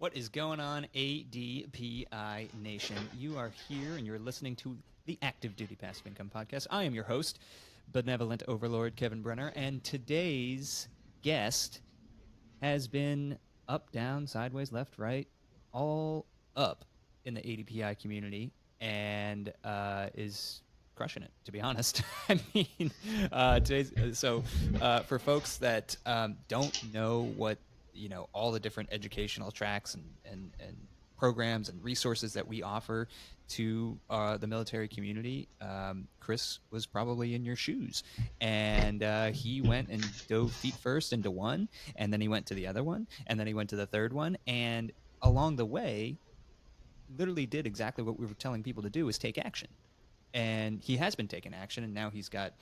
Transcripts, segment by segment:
What is going on, ADPI Nation? You are here and you're listening to the Active Duty Passive Income Podcast. I am your host, Benevolent Overlord Kevin Brenner, and today's guest has been up, down, sideways, left, right, all up in the ADPI community and is crushing it, to be honest. I mean, for folks that don't know what all the different educational tracks and programs and resources that we offer to the military community, Chris was probably in your shoes, and he went and dove feet first into one, and then he went to the other one, and then he went to the third one, and along the way literally did exactly what we were telling people to do, is take action. And he has been taking action, and now he's got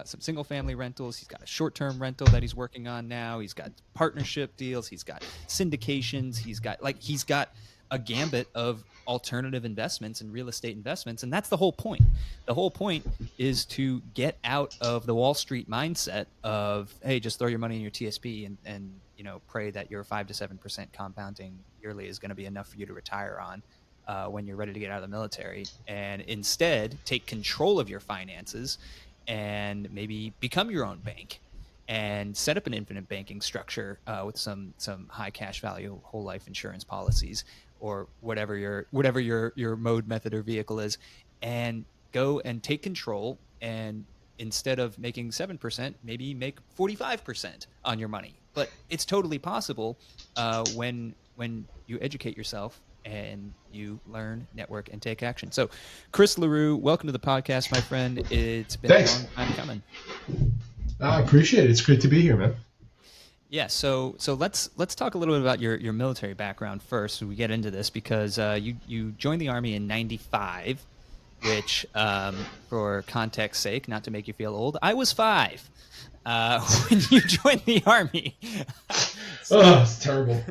some single-family rentals. He's got a short-term rental that he's working on now. He's got partnership deals. He's got syndications. He's got a gambit of alternative investments and real estate investments, and that's the whole point. The whole point is to get out of the Wall Street mindset of, hey, just throw your money in your TSP and pray that your 5 to 7% compounding yearly is going to be enough for you to retire on when you're ready to get out of the military, and instead take control of your finances and maybe become your own bank and set up an infinite banking structure with some high cash value whole life insurance policies, or whatever your mode, method, or vehicle is, and go and take control, and instead of making 7%, maybe make 45% on your money. But it's totally possible when you educate yourself and you learn, network, and take action. So, Chris LaRue, welcome to the podcast, my friend. It's been Thanks. a long time coming. I appreciate it. It's great to be here, man. Yeah, so let's talk a little bit about your military background first, so we get into this, because you joined the Army in '95, which, for context's sake, not to make you feel old, I was 5 when you joined the Army. It's terrible.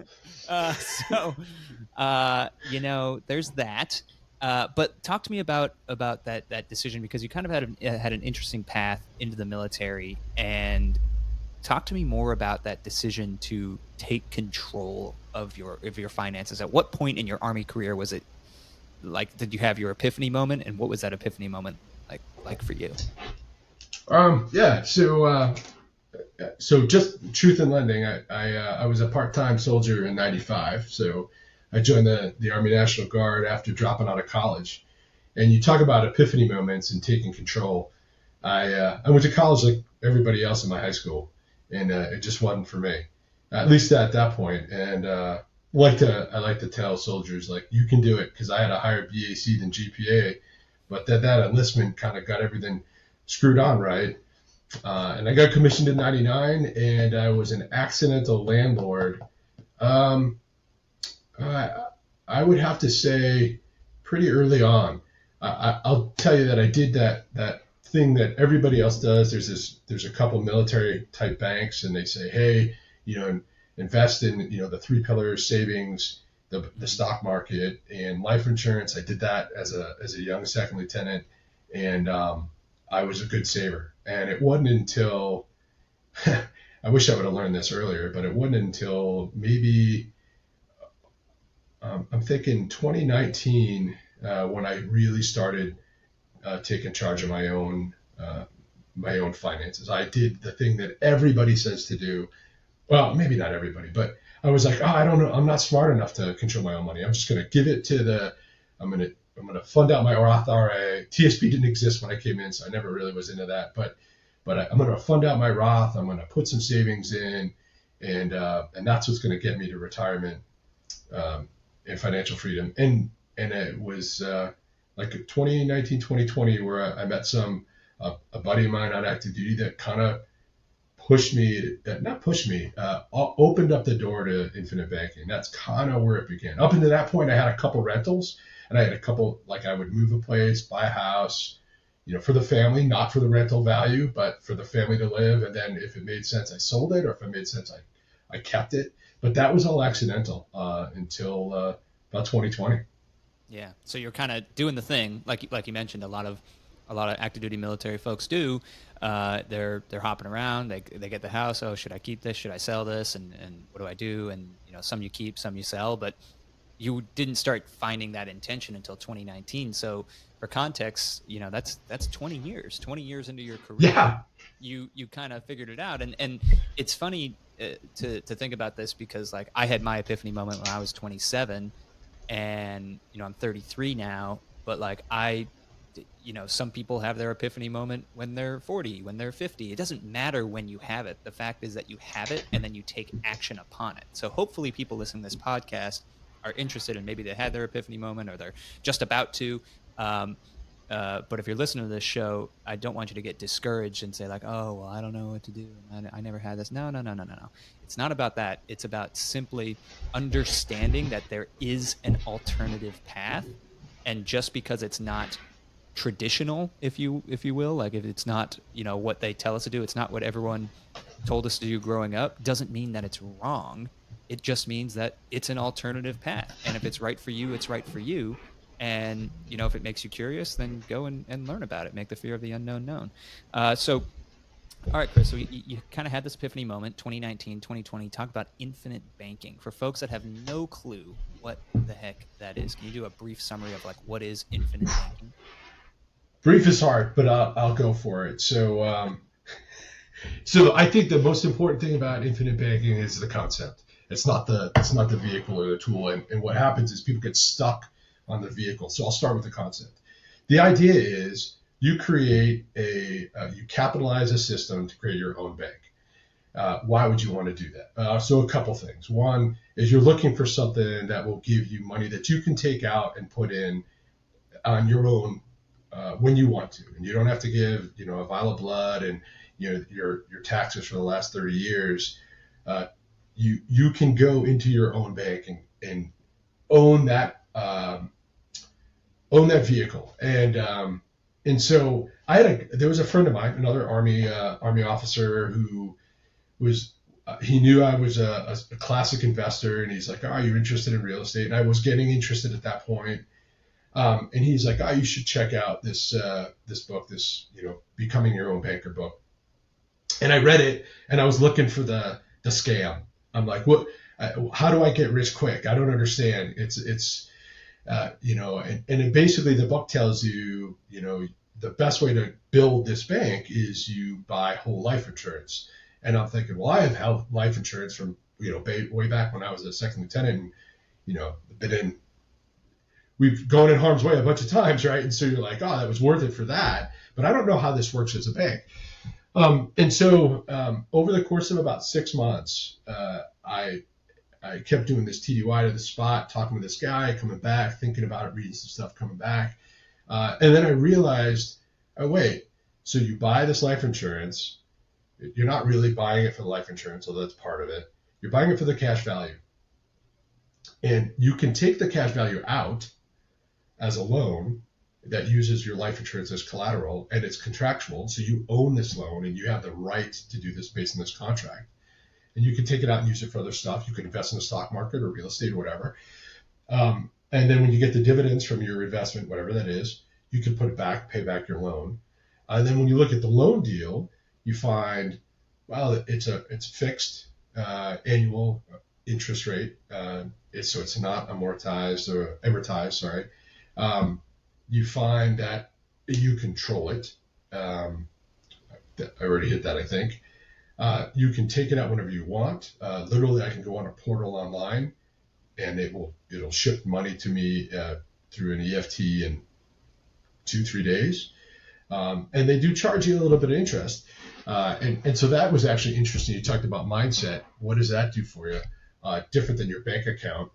There's that. But talk to me about that decision, because you kind of had an interesting path into the military, and talk to me more about that decision to take control of your finances. At what point in your Army career was it like, did you have your epiphany moment, and what was that epiphany moment like for you? Yeah. So just truth in lending, I was a part-time soldier in '95. So I joined the Army National Guard after dropping out of college. And you talk about epiphany moments and taking control. I went to college like everybody else in my high school, and it just wasn't for me, at least at that point. And I like to tell soldiers, like, you can do it, because I had a higher BAC than GPA, but that enlistment kind of got everything screwed on right. And I got commissioned in '99, and I was an accidental landlord. I would have to say pretty early on. I'll tell you that I did that thing that everybody else does. There's a couple military type banks, and they say, hey, invest in the 3 pillars: savings, the stock market, and life insurance. I did that as a young second lieutenant, and I was a good saver. And it wasn't until I wish I would have learned this earlier, but it wasn't until maybe I'm thinking 2019 when I really started taking charge of my own finances. I did the thing that everybody says to do. Well, maybe not everybody, but I was like, I don't know, I'm not smart enough to control my own money. I'm just going to give it to I'm going to fund out my Roth IRA. TSP didn't exist when I came in, so I never really was into that. But I'm going to fund out my Roth. I'm going to put some savings in, and that's what's going to get me to retirement and financial freedom. And it was like 2019, 2020, where I met a buddy of mine on active duty that kind of opened up the door to infinite banking. That's kind of where it began. Up until that point, I had a couple rentals, and I had a couple, like, I would move a place, buy a house, for the family, not for the rental value, but for the family to live. And then if it made sense, I sold it, or if it made sense, I kept it. But that was all accidental until about 2020. Yeah. So you're kind of doing the thing, like you mentioned, a lot of a lot of active duty military folks do. They're hopping around. They get the house. Oh, should I keep this? Should I sell this? And what do I do? And some you keep, some you sell. But you didn't start finding that intention until 2019. So for context, that's 20 years. 20 years into your career, Yeah. you kind of figured it out. And it's funny to think about this, because like I had my epiphany moment when I was 27, and I'm 33 now, but like some people have their epiphany moment when they're 40, when they're 50. It doesn't matter when you have it. The fact is that you have it, and then you take action upon it. So hopefully people listening to this podcast are interested, and maybe they had their epiphany moment, or they're just about to. But if you're listening to this show, I don't want you to get discouraged and say like, oh, well, I don't know what to do. I never had this. No. It's not about that. It's about simply understanding that there is an alternative path. And just because it's not traditional, if you will, like if it's not, what they tell us to do, it's not what everyone told us to do growing up, doesn't mean that it's wrong. It just means that it's an alternative path. And if it's right for you, it's right for you. And, if it makes you curious, then go and learn about it. Make the fear of the unknown known. So, all right, Chris, so you kind of had this epiphany moment, 2019, 2020. Talk about infinite banking. For folks that have no clue what the heck that is, can you do a brief summary of like what is infinite banking? Brief is hard, but I'll go for it. So I think the most important thing about infinite banking is the concept. It's not the vehicle or the tool. And what happens is people get stuck on the vehicle. So I'll start with the concept. The idea is you create you capitalize a system to create your own bank. Why would you want to do that? So a couple things. One is you're looking for something that will give you money that you can take out and put in on your own when you want to, and you don't have to give a vial of blood and your taxes for the last 30 years. You can go into your own bank and own that vehicle. And so there was a friend of mine, another army officer, who was he knew I was a classic investor, and he's like, "Oh, you're interested in real estate?" And I was getting interested at that point. And he's like, "Oh, you should check out this book, this Becoming Your Own Banker book." And I read it, and I was looking for the scam. I'm like, "What? How do I get rich quick? I don't understand." And basically the book tells you, the best way to build this bank is you buy whole life insurance. And I'm thinking, well, I have life insurance from way back when I was a second lieutenant, and we've gone in harm's way a bunch of times, right? And so you're like, oh, that was worth it for that. But I don't know how this works as a bank. And so over the course of about 6 months, I kept doing this TDY to the spot, talking with this guy, coming back, thinking about it, reading some stuff, coming back. And then I realized, oh, wait, so you buy this life insurance. You're not really buying it for the life insurance, although that's part of it. You're buying it for the cash value. And you can take the cash value out as a loan that uses your life insurance as collateral, and it's contractual. So you own this loan, and you have the right to do this based on this contract. And you can take it out and use it for other stuff. You can invest in the stock market or real estate or whatever. And then when you get the dividends from your investment, whatever that is, you can put it back, pay back your loan. And then when you look at the loan deal, you find, well, it's fixed annual interest rate. So it's not amortized or amortized, sorry. You find that you control it. I already hit that, I think. You can take it out whenever you want. Literally, I can go on a portal online, and it'll ship money to me through an EFT in 2-3 days. And they do charge you a little bit of interest. And so that was actually interesting. You talked about mindset. What does that do for you? Different than your bank account.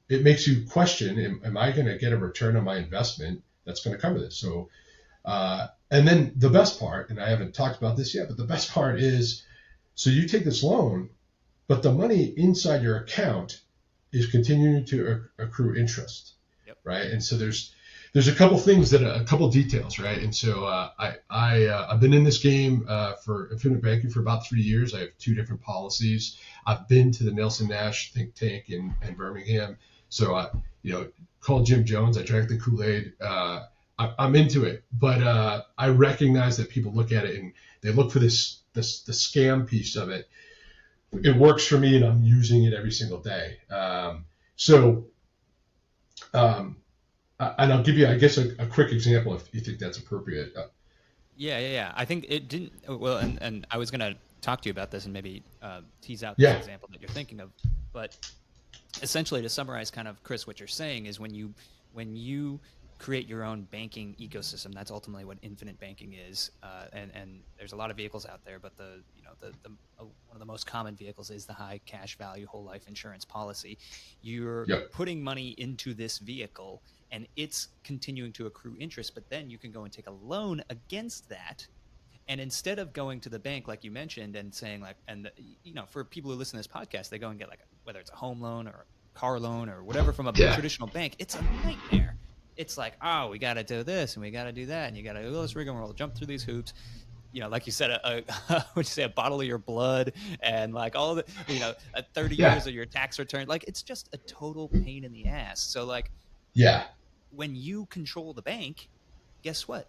It makes you question, am I going to get a return on my investment that's going to cover this? So, and then the best part, and I haven't talked about this yet, but the best part is, so you take this loan, but the money inside your account is continuing to accrue interest, Yep. right? And so there's a couple things a couple details, right? And so I've been in this game for infinite banking for about 3 years. I have 2 different policies. I've been to the Nelson Nash think tank in Birmingham. So called Jim Jones. I drank the Kool-Aid. I'm into it, but I recognize that people look at it and they look for this the scam piece of it. It works for me, and I'm using it every single day. So, um, and I'll give you, I guess, a quick example if you think that's appropriate. Yeah, yeah, yeah. I think it didn't. Well, and I was gonna talk to you about this and maybe tease out this Yeah, example that you're thinking of, but essentially to summarize kind of Chris, what you're saying is when you create your own banking ecosystem, that's ultimately what infinite banking is. And there's a lot of vehicles out there, but one of the most common vehicles is the high cash value whole life insurance policy. You're yep, putting money into this vehicle and it's continuing to accrue interest, but then you can go and take a loan against that. And instead of going to the bank, like you mentioned, and saying like, for people who listen to this podcast, they go and get like, whether it's a home loan or a car loan or whatever from a yeah, traditional bank, it's a nightmare. It's like, oh, we got to do this and we got to do that. And you got to do this rigmarole, jump through these hoops. Like you said, would you say a bottle of your blood and like all the, 30 yeah, years of your tax return. Like it's just a total pain in the ass. So like yeah, when you control the bank, guess what?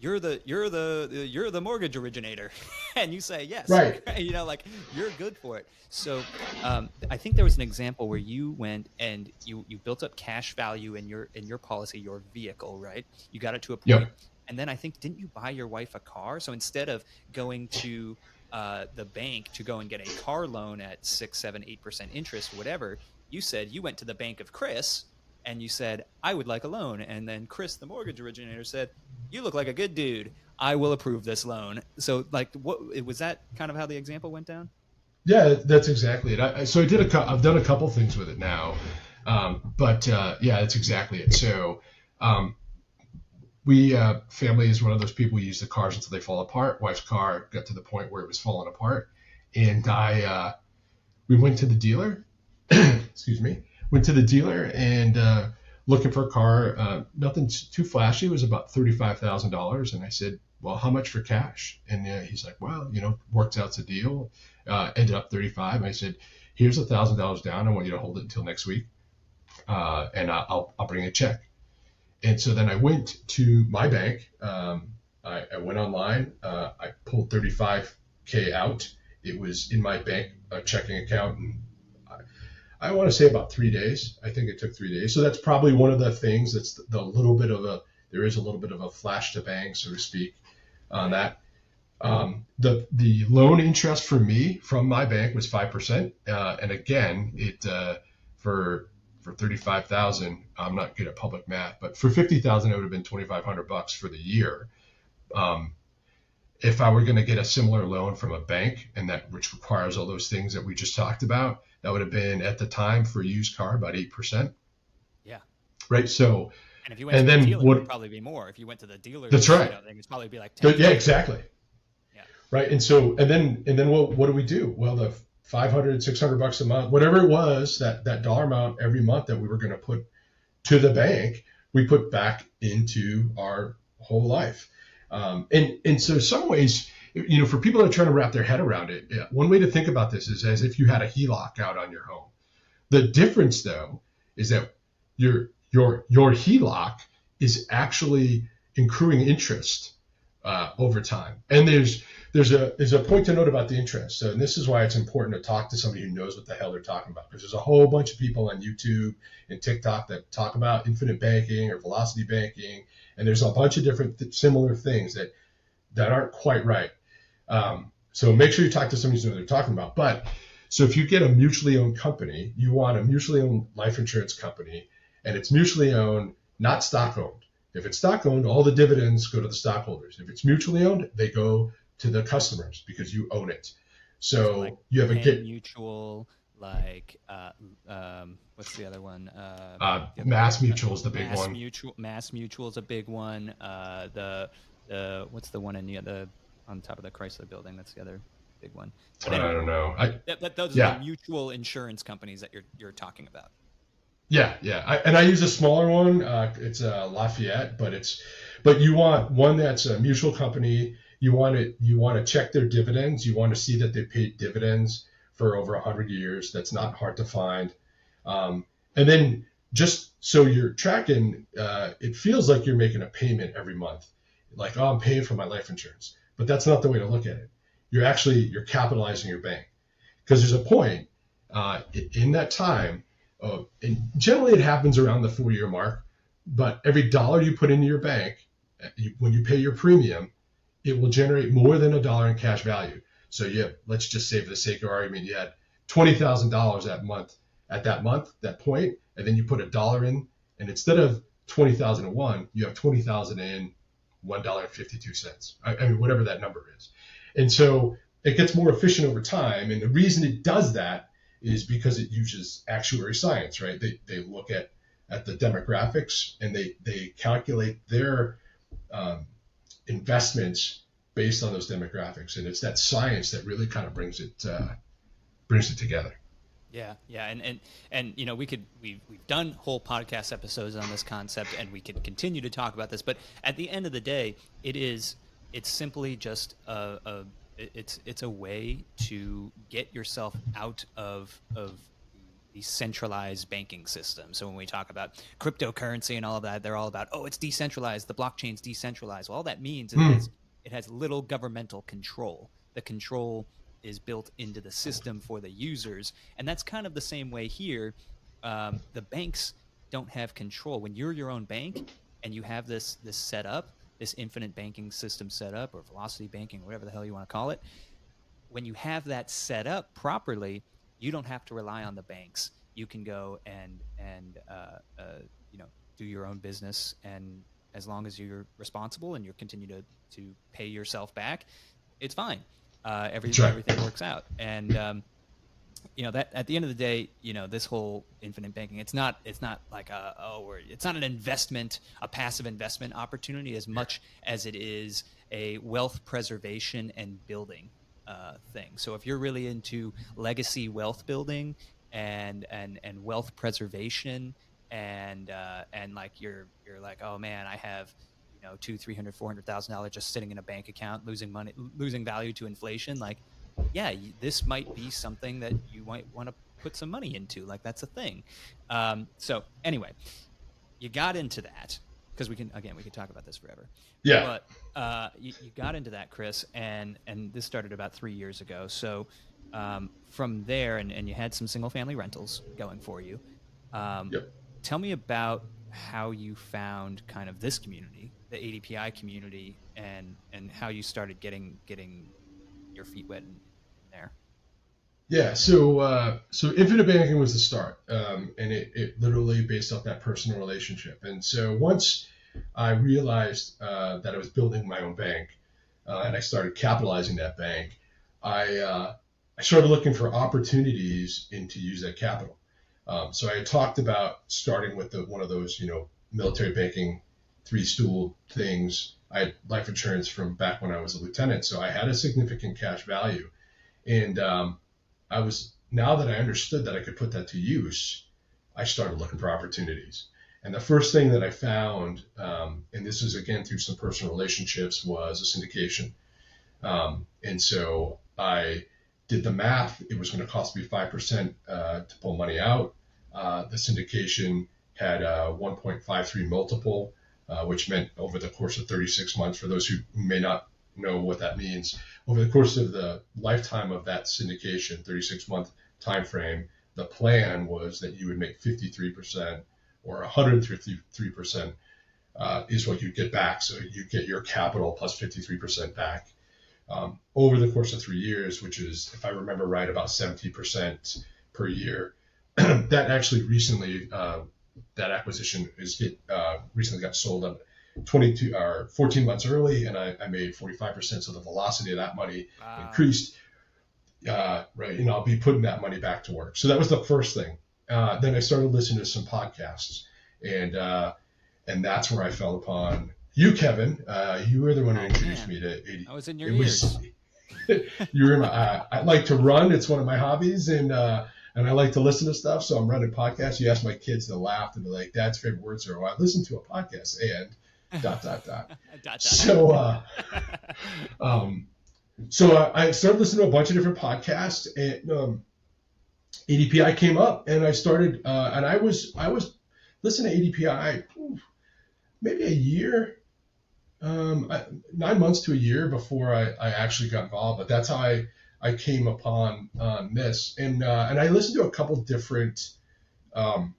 You're the mortgage originator, and you say yes. right, Like you're good for it. So I think there was an example where you went and you built up cash value in your policy, your vehicle, right? You got it to a point, yep, and then I think didn't you buy your wife a car? So instead of going to the bank to go and get a car loan at 6, 7, 8% interest, whatever, you said you went to the bank of Chris and you said, I would like a loan. And then Chris, the mortgage originator, said, you look like a good dude. I will approve this loan. So, like, what was that kind of how the example went down? yeah. That's exactly it. So I've done a couple things with it now, but yeah, that's exactly it. So we family is one of those people who use the cars until they fall apart. Wife's car got to the point where it was falling apart, and we went to the dealer. Excuse me. Went to the dealer and looking for a car. Nothing too flashy. It was about $35,000, and I said, "Well, how much for cash?" And he's like, "Well, worked out the deal. Ended up 35." And I said, "Here's $1,000 down. I want you to hold it until next week, and I'll bring a check." And so then I went to my bank. I went online. I pulled 35K out. It was in my bank checking account, and I want to say about 3 days. I think it took 3 days. So that's probably one of the things that's there is a little bit of a flash to bang, so to speak, on Right. that. The loan interest for me from my bank was 5%. And again, for 35,000, I'm not good at public math, but for 50,000, it would have been 2,500 bucks for the year. Um, if I were going to get a similar loan from a bank, and that which requires all those things that we just talked about, that would have been at the time for a used car about 8%, Yeah. right? So, And if you went to and the then dealer, it would what? probably be more. If you went to the That's dealer's, right. thing, it's probably be like 10, Yeah, 15. exactly. Yeah. Right. And so, and then what do we do? Well, the 500, 600 bucks a month, whatever it was, that dollar amount every month that we were going to put to the bank, we put back into our whole life. And so some ways, for people that are trying to wrap their head around it, one way to think about this is as if you had a HELOC out on your home. The difference, though, is that your HELOC is actually accruing interest over time. And there's a point to note about the interest. So, and this is why it's important to talk to somebody who knows what the hell they're talking about, because there's a whole bunch of people on YouTube and TikTok that talk about infinite banking or velocity banking, and there's a bunch of different similar things that aren't quite right. So make sure you talk to somebody who knows what they're talking about. But so if you get a mutually owned company, you want a mutually owned life insurance company, and it's mutually owned, not stock owned. If it's stock owned, all the dividends go to the stockholders. If it's mutually owned, they go to the customers because you own it. So like So you have a Penn get Mutual, like what's the other one? The other big Mass Mutual is the big Mass one. Mutual. Mass Mutual is a big one. The what's the one in the on top of the Chrysler building? That's the other big one. But I anyway, don't know. those are the Yeah, mutual insurance companies that you're talking about. yeah. I use a smaller one. It's Lafayette, but you want one that's a mutual company. You want it. You want to check their dividends. You want to see that they paid dividends for over 100 years. That's not hard to find. And then just so you're tracking, it feels like you're making a payment every month. Like, oh, I'm paying for my life insurance. But that's not the way to look at it. You're capitalizing your bank. Because there's a point in that time, and generally it happens around the 4-year mark, but every dollar you put into your bank, when you pay your premium, it will generate more than $1 in cash value. So let's just say for the sake of argument, you had $20,000 that point, and then you put $1 in, and instead of 20,001, you have 20,000 in $1.52. I mean, whatever that number is. And so it gets more efficient over time. And the reason it does that is because it uses actuary science, right? They look at the demographics, and they calculate their investments based on those demographics. And it's that science that really kind of brings it together. Yeah, yeah, and we've done whole podcast episodes on this concept, and we could continue to talk about this. But at the end of the day, it's simply just it's a way to get yourself out of the centralized banking system. So when we talk about cryptocurrency and all of that, they're all about, oh, it's decentralized, the blockchain's decentralized. Well, all that means is it has little governmental control. The control is built into the system for the users. And that's kind of the same way here. The banks don't have control. When you're your own bank and you have this set up, this infinite banking system set up, or velocity banking, whatever the hell you want to call it, when you have that set up properly, you don't have to rely on the banks. You can go and do your own business, and as long as you're responsible and you continue to pay yourself back, it's fine. Everything works out. And that at the end of the day, this whole infinite banking, it's not like it's not an investment, a passive investment opportunity as much as it is a wealth preservation and building thing. So if you're really into legacy wealth building and wealth preservation, and like you're like, oh man, I have $200,000, $300,000, $400,000 just sitting in a bank account, losing value to inflation. Like, yeah, this might be something that you might want to put some money into. Like, that's a thing. So anyway, you got into that because we could talk about this forever. Yeah. But you got into that, Chris, and this started about 3 years ago. So from there, and you had some single family rentals going for you. Yep. Tell me about how you found kind of this community, the ADPI community, and how you started getting your feet wet in there. Yeah, so infinite banking was the start, and it literally based off that personal relationship. And so once I realized that I was building my own bank, and I started capitalizing that bank, I started looking for opportunities to use that capital. So I had talked about starting with one of those, military banking 3-stool things. I had life insurance from back when I was a lieutenant, so I had a significant cash value. And now that I understood that I could put that to use, I started looking for opportunities. And the first thing that I found, and this is again through some personal relationships, was a syndication. And so I did the math. It was going to cost me 5% to pull money out. The syndication had a 1.53 multiple, which meant over the course of 36 months, for those who may not know what that means, over the course of the lifetime of that syndication, 36-month time frame, the plan was that you would make 53% or 153% is what you get back. So you get your capital plus 53% back over the course of 3 years, which is, if I remember right, about 70% per year. That actually recently, that acquisition recently got sold at 22 or 14 months early, and I made 45%. So the velocity of that money increased. Right, I'll be putting that money back to work. So that was the first thing. Then I started listening to some podcasts, and that's where I fell upon you, Kevin. You were the one who introduced me to AD. I was in your ears. You were I like to run. It's one of my hobbies, and I like to listen to stuff. So I'm running podcasts. You ask my kids to laugh and be like, "Dad's favorite words are, well, I listen to a podcast and ... So I started listening to a bunch of different podcasts, and ADPI came up, and I started, and I was listened to ADPI maybe a year, 9 months to a year before I actually got involved. But that's how I came upon this, and I listened to a couple different um,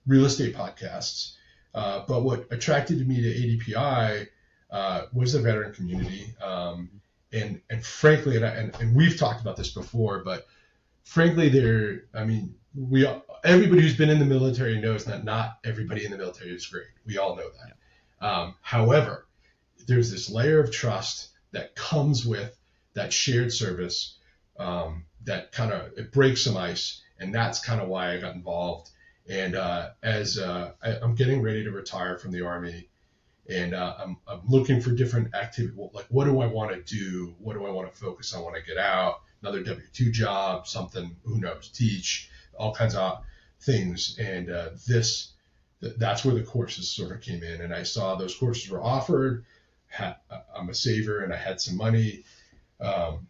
real estate podcasts. But what attracted me to ADPI was the veteran community, and frankly, and we've talked about this before, but frankly, I mean, everybody who's been in the military knows that not everybody in the military is great. We all know Yeah. that. However, there's this layer of trust that comes with that shared service, that kind of it breaks some ice, and that's kind of why I got involved. And as I'm getting ready to retire from the Army, and I'm looking for different activity. Like, what do I want to do? What do I want to focus on when I get out? Another W-2 job, something, who knows, teach, all kinds of things. And that's where the courses sort of came in. And I saw those courses were offered. I'm a saver, and I had some money um,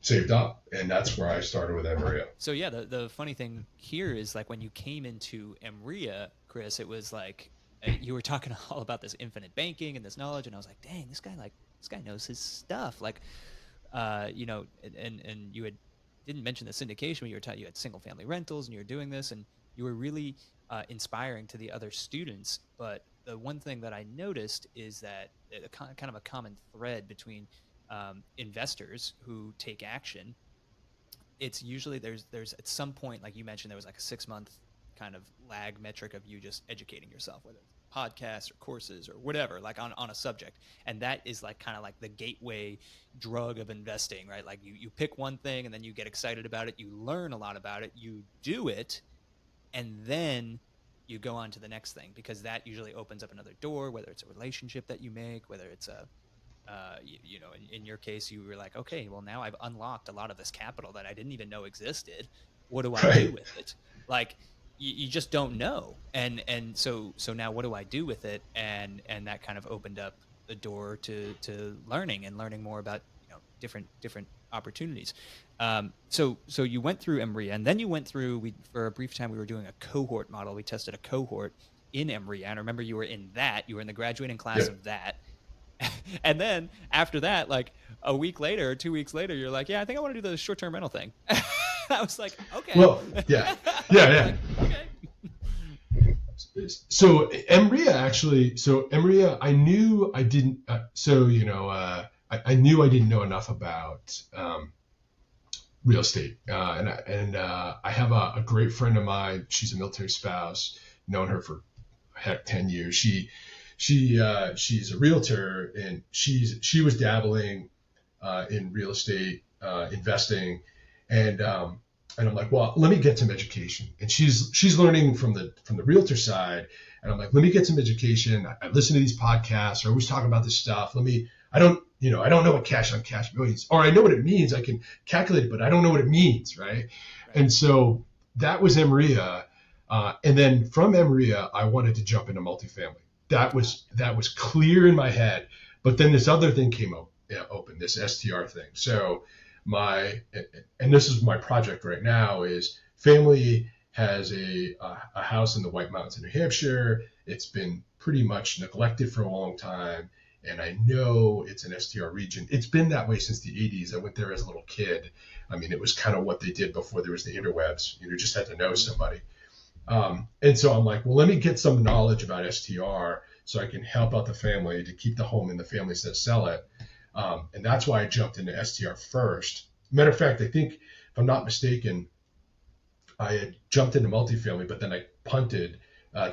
saved up, and that's where I started with Everio. So yeah, the funny thing here is like when you came into Emria, Chris, it was like you were talking all about this infinite banking and this knowledge, and I was like, dang, this guy knows his stuff. Like, and you had didn't mention the syndication, but you had single family rentals, and you were doing this, and you were really inspiring to the other students. But the one thing that I noticed is that kind of a common thread between investors who take action, it's usually there's at some point, like you mentioned, there was like a 6 month kind of lag metric of you just educating yourself, whether it's podcasts or courses or whatever, like on a subject. And that is like kind of like the gateway drug of investing, right? Like you pick one thing and then you get excited about it, you learn a lot about it, you do it, and then you go on to the next thing, because that usually opens up another door, whether it's a relationship that you make, whether it's a in your case, you were like, okay, well, now I've unlocked a lot of this capital that I didn't even know existed. What do I do Right. with it? Like, you just don't know. And so now what do I do with it? And that kind of opened up the door to learning and learning more about, different opportunities. So you went through Emria, and then you went through, for a brief time, we were doing a cohort model. We tested a cohort in Emria. And I remember you were in that, you were in the graduating class Yep. of that. And then after that, like a week later or 2 weeks later, you're like, yeah, I think I want to do the short-term rental thing. I was like, okay. Well, yeah, I yeah, was yeah. like, okay. So Emria, I knew I didn't. I knew I didn't know enough about real estate, and I have a great friend of mine. She's a military spouse. Known her for heck 10 years. She's a realtor, and she was dabbling in real estate investing, and I'm like, well, let me get some education. And she's learning from the realtor side, and I'm like, let me get some education. I listen to these podcasts. I always talk about this stuff. I don't know what cash on cash means, or I know what it means. I can calculate it, but I don't know what it means, right? Right. And so that was Emria, and then from Emria, I wanted to jump into multifamily. That was clear in my head, but then this other thing came open, this STR thing. So my and this is my project right now is family has a house in the White Mountains in New Hampshire. It's been pretty much neglected for a long time, and I know it's an STR region. It's been that way since the 80s. I went there as a little kid. I mean, it was kind of what they did before there was the interwebs. Just had to know somebody. And so I'm like, well, let me get some knowledge about STR so I can help out the family to keep the home in the families that sell it. And that's why I jumped into STR first. Matter of fact, I think, if I'm not mistaken, I had jumped into multifamily, but then I punted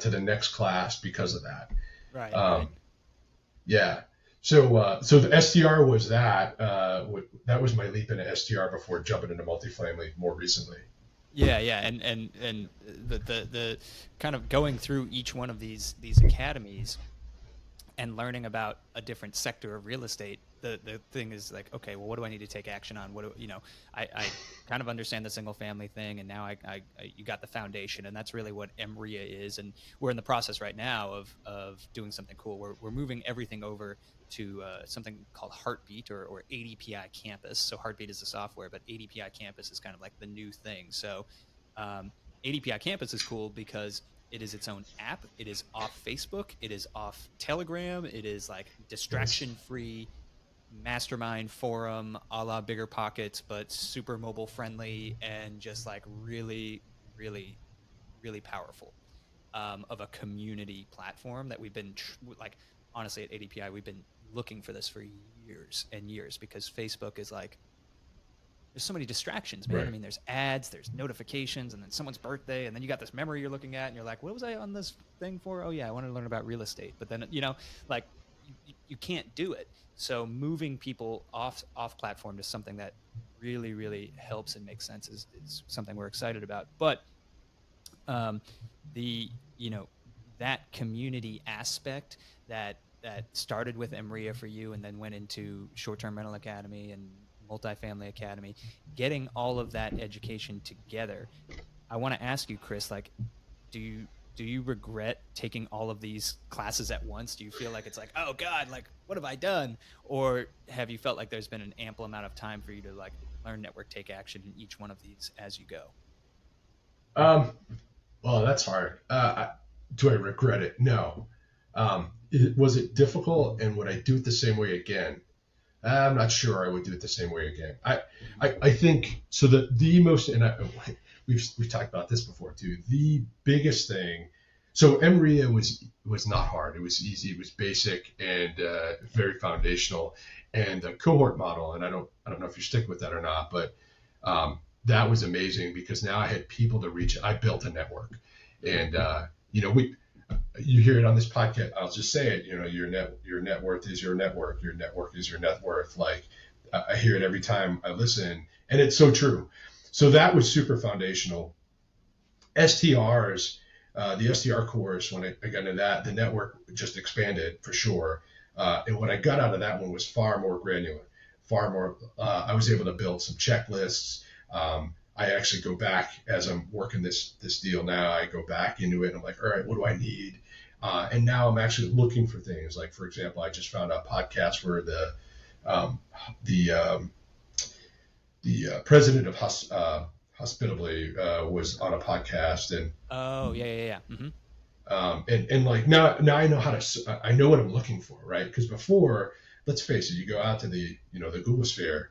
to the next class because of that. Right. Right. Um, yeah. So the STR was that. That was my leap into STR before jumping into multifamily more recently. Yeah, yeah, and the kind of going through each one of these academies and learning about a different sector of real estate, the thing is like, okay, well, what do I need to take action on? I kind of understand the single family thing, and now you got the foundation, and that's really what Emria is. And we're in the process right now of doing something cool. We're moving everything over to something called Heartbeat, or ADPI Campus. So Heartbeat is the software, but ADPI Campus is kind of like the new thing. So ADPI Campus is cool because it is its own app. It is off Facebook. It is off Telegram. It is like Yes. distraction free mastermind forum a la Bigger Pockets, but super mobile friendly and just like really, really, really powerful, of a community platform that we've been like, honestly, at ADPI, we've been looking for this for years and years, because Facebook is like, there's so many distractions, man. I Right. mean, there's ads, there's notifications, and then someone's birthday, and then you got this memory you're looking at, and you're like, what was I on this thing for? Oh yeah, I wanted to learn about real estate. But then, like, you can't do it. So moving people off platform to something that really, really helps and makes sense is something we're excited about. But um, the that community aspect that started with Emria for you and then went into short-term rental academy and multifamily academy, getting all of that education together. I want to ask you, Chris, like, do you regret taking all of these classes at once? Do you feel like it's like, oh God, like what have I done? Or have you felt like there's been an ample amount of time for you to like learn, network, take action in each one of these as you go? Um, well, that's hard. Do I regret it? No. Was it difficult, and would I do it the same way again? I'm not sure I would do it the same way again. Mm-hmm. I think so. The most, and we've talked about this before too. The biggest thing. So MRIA was not hard. It was easy. It was basic and very foundational. And the cohort model, and I don't know if you stick with that or not, but that was amazing because now I had people to reach. I built a network, Mm-hmm. and we you hear it on this podcast. I'll just say it. Your net worth is your network. Your network is your net worth. Like I hear it every time I listen, and it's so true. So that was super foundational. STRs, the STR course, when I got into that, the network just expanded for sure. And what I got out of that one was far more granular, far more. I was able to build some checklists. I actually go back as I'm working this deal now. I go back into it and I'm like, all right, what do I need? And now I'm actually looking for things. Like for example, I just found a podcast where um, the president of Hospitably was on a podcast, and Oh yeah, yeah, yeah. Mm-hmm. and like now I know how to I know what I'm looking for, right? Because before, let's face it, you go out to the Google sphere,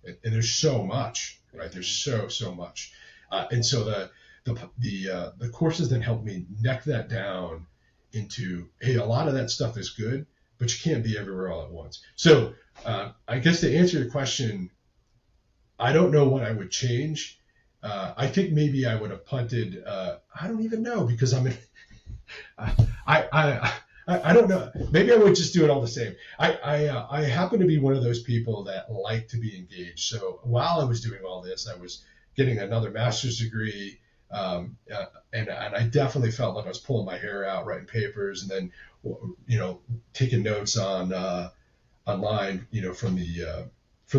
and there's so much, right? Crazy, There's man. so much, and so the courses then help me neck that down into, hey, a lot of that stuff is good, but you can't be everywhere all at once. So I guess to answer your question, I don't know what I would change. I think maybe I would have punted. I don't even know because I, I, I don't know. Maybe I would just do it all the same. I happen to be one of those people that like to be engaged. So while I was doing all this, I was getting another master's degree, and I definitely felt like I was pulling my hair out, writing papers, and then taking notes on online, from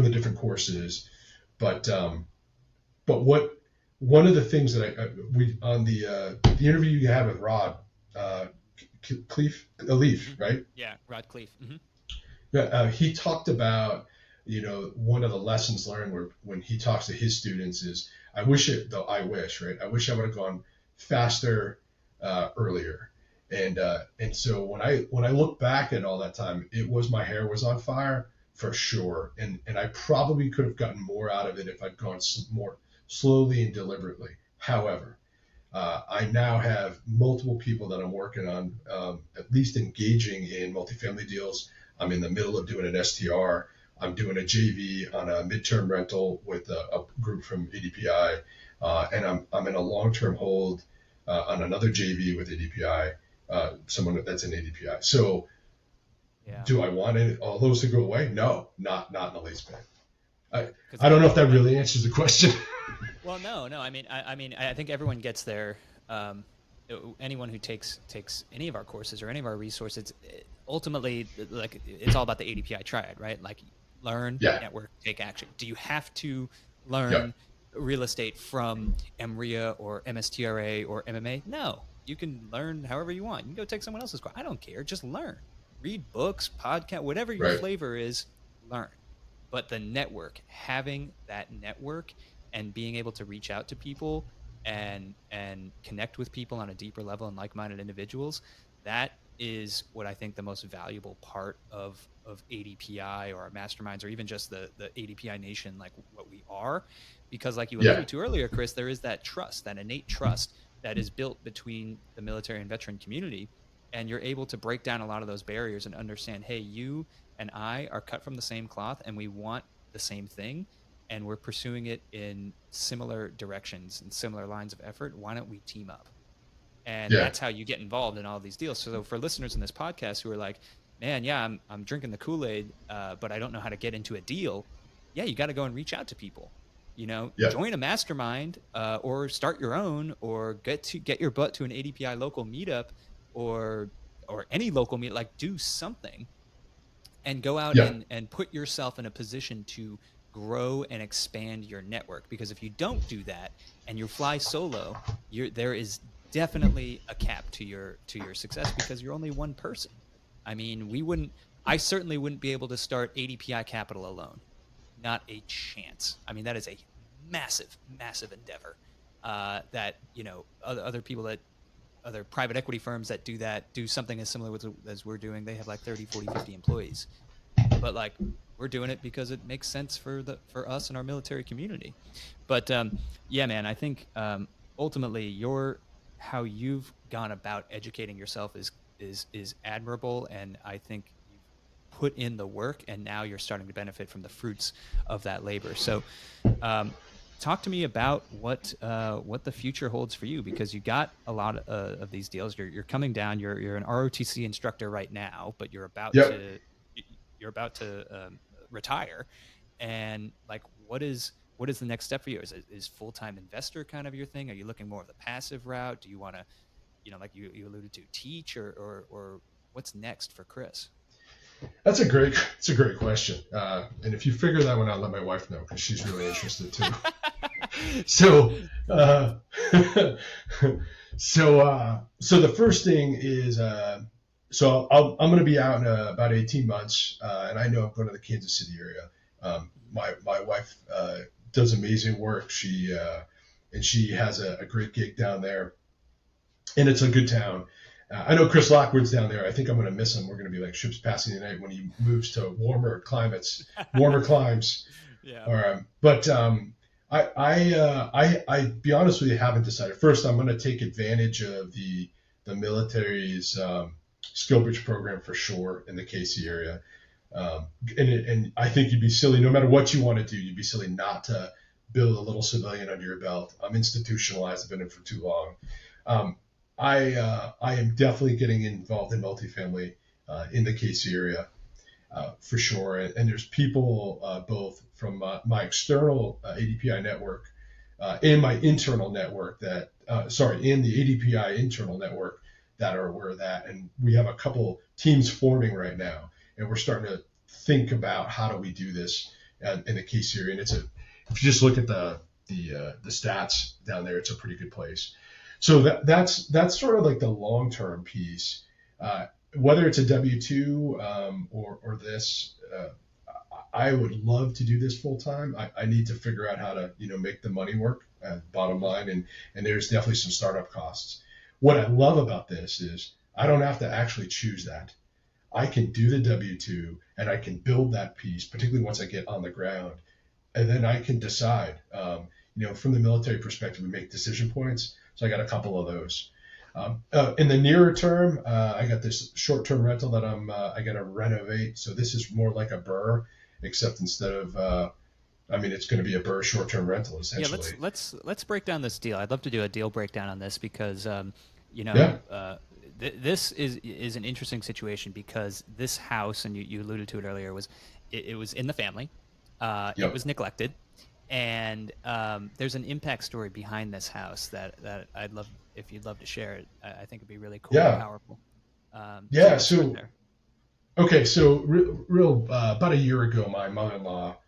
the different courses. But what one of the things that we on the interview you had with Rod uh, Cleef, Mm-hmm. Leaf, right? Yeah, Rod Cleef. Mm-hmm. He talked about one of the lessons learned where when he talks to his students is I wish, right? I wish I would have gone faster earlier. And so when I look back at all that time, it was my hair was on fire for sure, and I probably could have gotten more out of it if I'd gone more slowly and deliberately. However, I now have multiple people that I'm working on, at least engaging in multifamily deals. I'm in the middle of doing an STR. I'm doing a JV on a midterm rental with a group from ADPI, and I'm in a long-term hold on another JV with ADPI, someone that's in ADPI. So, Yeah, do I want all those to go away? No, not in the least bit. I, yeah. Because I don't know if that really answers the question. well, no, no. I mean, I think everyone gets there. Anyone who takes any of our courses or any of our resources, ultimately, like it's all about the ADPI triad, right? Like learn, Yeah, network, take action. Do you have to yeah, learn real estate from MRIA or MSTRA or MMA? No, you can learn however you want. You can go take someone else's course. I don't care. Just learn. Read books, podcast, whatever your right, flavor is. Learn. But the network, having that network and being able to reach out to people and connect with people on a deeper level and like-minded individuals, that is what I think the most valuable part of ADPI or our masterminds, or even just the ADPI nation, like what we are. Because like you Yeah. alluded to earlier, Chris, there is that trust, that innate trust that is built between the military and veteran community. And you're able to break down a lot of those barriers and understand, hey, you and I are cut from the same cloth and we want the same thing, and we're pursuing it in similar directions and similar lines of effort. Why don't we team up? And Yeah. that's how you get involved in all these deals. So for listeners in this podcast who are like, man, yeah, I'm drinking the Kool-Aid, but I don't know how to get into a deal. Yeah, you got to go and reach out to people. Yeah. Join a mastermind, or start your own, or get your butt to an ADPI local meetup, or any local meet. Like, do something and go out Yeah. and put yourself in a position to grow and expand your network. Because if you don't do that and you fly solo, there is definitely a cap to your success, because you're only one person. I mean, I certainly wouldn't be able to start ADPI Capital alone. Not a chance. I mean, that is a massive, massive endeavor. That other people, that other private equity firms that do something as similar as we're doing. They have like 30, 40, 50 employees, but like, we're doing it because it makes sense for us and our military community. But yeah, man, I think ultimately how you've gone about educating yourself is admirable, and I think you've put in the work, and now you're starting to benefit from the fruits of that labor. So um, talk to me about what the future holds for you, because you got a lot of these deals. You're coming down. You're an ROTC instructor right now, but Yep. you're about to retire. And like, what is the next step for you? Is full-time investor kind of your thing? Are you looking more of the passive route? Do you want to, like you alluded to, teach, or what's next for Chris? It's a great question. And if you figure that one out, let my wife know, because she's really interested too. So, so the first thing is, I'm going to be out in about 18 months, and I know I'm going to the Kansas City area. My wife does amazing work. And she has a great gig down there, and it's a good town. I know Chris Lockwood's down there. I think I'm going to miss him. We're going to be like ships passing the night when he moves to warmer climes. Yeah. I be honest with you, haven't decided. First, I'm going to take advantage of the military's SkillBridge program for sure in the KC area. And I think you'd be silly, no matter what you want to do, you'd be silly not to build a little civilian under your belt. I'm institutionalized. I've been in for too long. I am definitely getting involved in multifamily in the KC area. For sure. And there's people both from my external ADPI network and my internal network in the ADPI internal network that are aware of that. And we have a couple teams forming right now, and we're starting to think about how do we do this in the KC area. And if you just look at the stats down there, it's a pretty good place. So that's sort of like the long-term piece. Whether it's a W-2 or this, I would love to do this full time. I need to figure out how to make the money work. Bottom line, and there's definitely some startup costs. What I love about this is I don't have to actually choose that. I can do the W-2 and I can build that piece, particularly once I get on the ground, and then I can decide. From the military perspective, we make decision points. So I got a couple of those. In the nearer term, I got this short-term rental that I got to renovate. So this is more like a BRRRR, except instead of, it's going to be a BRRRR short-term rental Yeah, essentially. let's break down this deal. I'd love to do a deal breakdown on this, because Yeah. this is an interesting situation, because this house, and you alluded to it earlier, it was in the family. It Yep. was neglected, and there's an impact story behind this house that I'd love, if you'd love to share it. I think it'd be really cool and Yeah. powerful. So Yeah. let's start So there. okay. So real about a year ago, my mother-in-law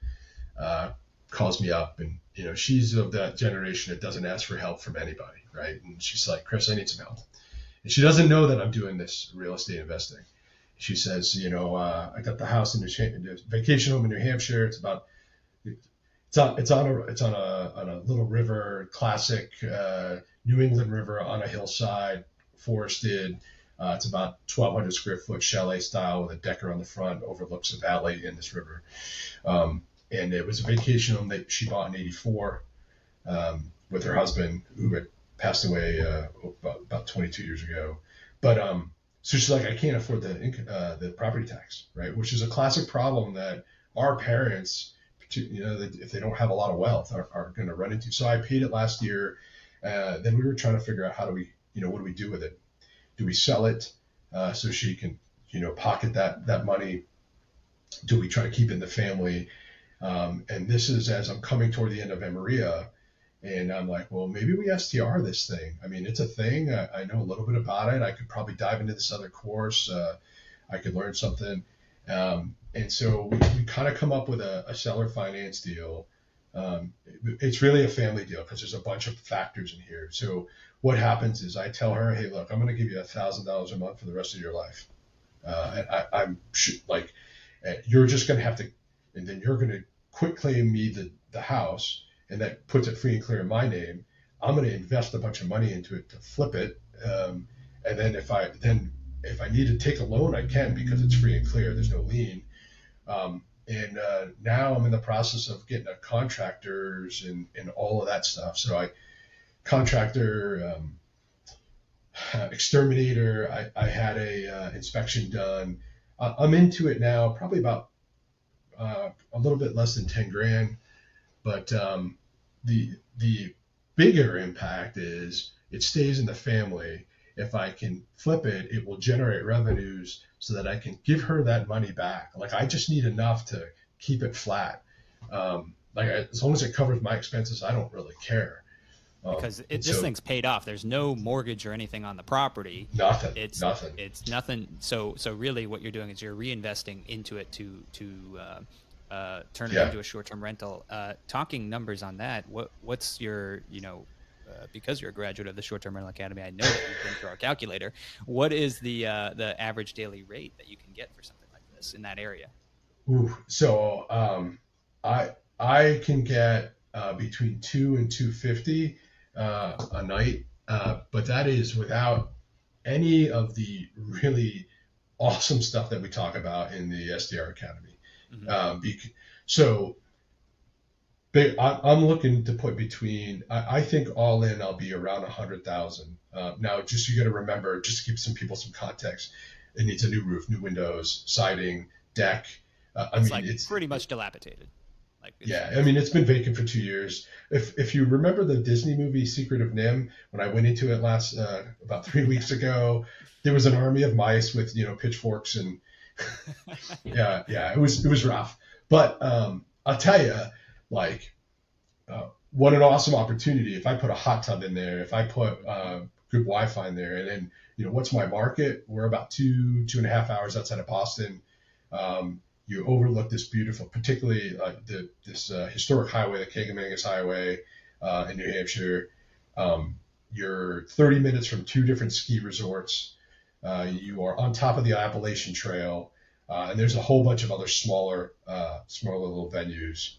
uh, calls me up, and she's of that generation that doesn't ask for help from anybody, right? And she's like, Chris, I need some help. And she doesn't know that I'm doing this real estate investing. She says, I got the house in the vacation home in New Hampshire. It's about It's on a little river, classic New England river on a hillside, forested. It's about 1,200 square foot chalet style with a decker on the front, overlooks the valley in this river. And it was a vacation home that she bought in '84 with her husband, who had passed away about 22 years ago. But so she's like, I can't afford the property tax, right? Which is a classic problem that our parents, if they don't have a lot of wealth, are going to run into. So I paid it last year. Then we were trying to figure out how do we, what do we do with it? Do we sell it so she can, pocket that money? Do we try to keep it in the family? And this is as I'm coming toward the end of Maria, and I'm like, well, maybe we STR this thing. I mean, it's a thing. I know a little bit about it. I could probably dive into this other course. I could learn something. And so we kind of come up with a seller finance deal. It's really a family deal because there's a bunch of factors in here. So what happens is I tell her, hey, look, I'm going to give you $1,000 a month for the rest of your life. And I'm like, you're just going to have to, and then you're going to quit claim me the house, and that puts it free and clear in my name. I'm going to invest a bunch of money into it to flip it, and then if I need to take a loan, I can because it's free and clear. There's no lien. And now I'm in the process of getting a contractors and all of that stuff. So I contractor, exterminator. I had a inspection done. I'm into it now, probably about a little bit less than 10 grand. But the bigger impact is it stays in the family. If I can flip it, it will generate revenues so that I can give her that money back. Like I just need enough to keep it flat. As long as it covers my expenses, I don't really care. Because this So thing's paid off. There's no mortgage or anything on the property. nothing, It's nothing. it's nothing. So really, what you're doing is you're reinvesting into it to turn it Yeah. into a short-term rental. Talking numbers on that, what's your because you're a graduate of the Short-Term Rental Academy, I know that you've been through our calculator. What is the average daily rate that you can get for something like this in that area? Ooh, so I can get between 2 and 250 a night, but that is without any of the really awesome stuff that we talk about in the SDR Academy. Mm-hmm. So I'm looking to put between. I think all in, I'll be around 100,000. Now, just you got to remember, just to give some context, it needs a new roof, new windows, siding, deck. It's like pretty much dilapidated. Like Yeah, I mean, it's been vacant for 2 years. If you remember the Disney movie Secret of Nim, when I went into it last about 3 weeks ago, there was an army of mice with pitchforks and yeah, it was rough. But I'll tell you, like, what an awesome opportunity if I put a hot tub in there, if I put good Wi-Fi in there, and then what's my market? We're about 2.5 hours outside of Boston. You overlook this beautiful, particularly this historic highway, the Kagomangas Highway in New Hampshire. You're 30 minutes from two different ski resorts. You are on top of the Appalachian Trail, and there's a whole bunch of other smaller little venues.